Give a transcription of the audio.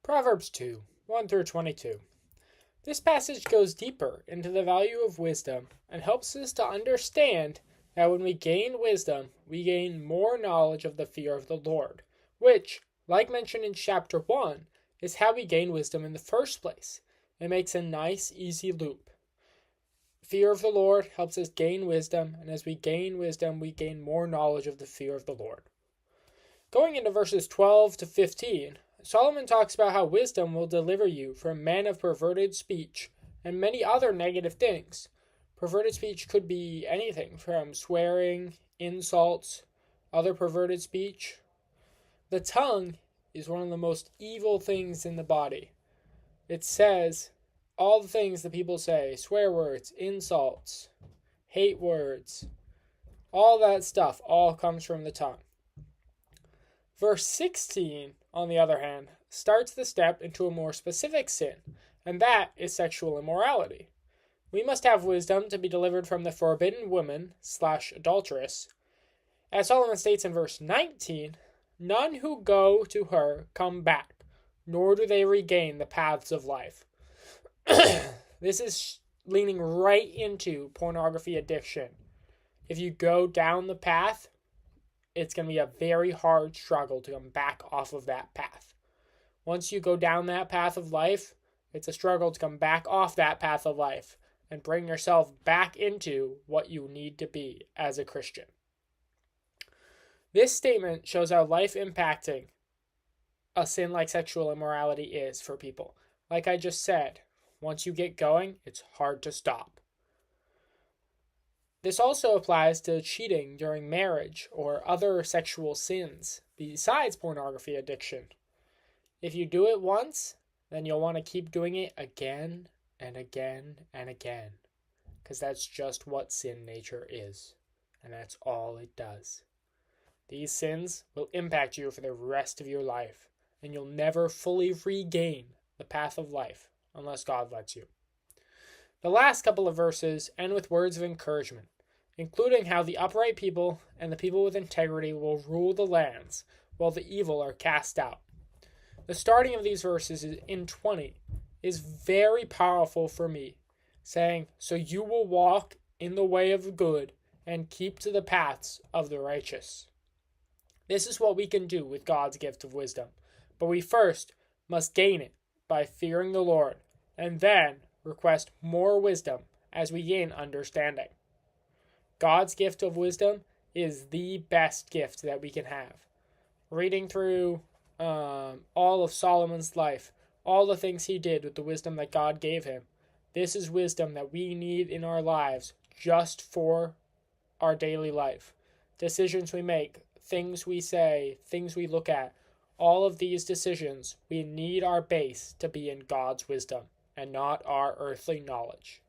Proverbs 2, 1 through 22. This passage goes deeper into the value of wisdom and helps us to understand that when we gain wisdom, we gain more knowledge of the fear of the Lord, which, like mentioned in chapter 1, is how we gain wisdom in the first place. It makes a nice, easy loop. Fear of the Lord helps us gain wisdom, and as we gain wisdom, we gain more knowledge of the fear of the Lord. Going into verses 12 to 15, Solomon talks about how wisdom will deliver you from men of perverted speech and many other negative things. Perverted speech could be anything from swearing, insults, other perverted speech. The tongue is one of the most evil things in the body. It says all the things that people say, swear words, insults, hate words, all that stuff all comes from the tongue. Verse 16, on the other hand, starts the step into a more specific sin, and that is sexual immorality. We must have wisdom to be delivered from the forbidden woman / adulteress. As Solomon states in verse 19, none who go to her come back, nor do they regain the paths of life. This is leaning right into pornography addiction. If you go down the path, it's going to be a very hard struggle to come back off of that path. Once you go down that path of life, it's a struggle to come back off that path of life and bring yourself back into what you need to be as a Christian. This statement shows how life-impacting a sin like sexual immorality is for people. Like I just said, once you get going, it's hard to stop. This also applies to cheating during marriage or other sexual sins besides pornography addiction. If you do it once, then you'll want to keep doing it again and again and again, because that's just what sin nature is, and that's all it does. These sins will impact you for the rest of your life, and you'll never fully regain the path of life unless God lets you. The last couple of verses end with words of encouragement, including how the upright people and the people with integrity will rule the lands, while the evil are cast out. The starting of these verses in 20 is very powerful for me, saying, so you will walk in the way of the good and keep to the paths of the righteous. This is what we can do with God's gift of wisdom, but we first must gain it by fearing the Lord, and then request more wisdom as we gain understanding. God's gift of wisdom is the best gift that we can have. Reading through all of Solomon's life, all the things he did with the wisdom that God gave him, this is wisdom that we need in our lives just for our daily life. Decisions we make, things we say, things we look at, all of these decisions, we need our base to be in God's wisdom and not our earthly knowledge.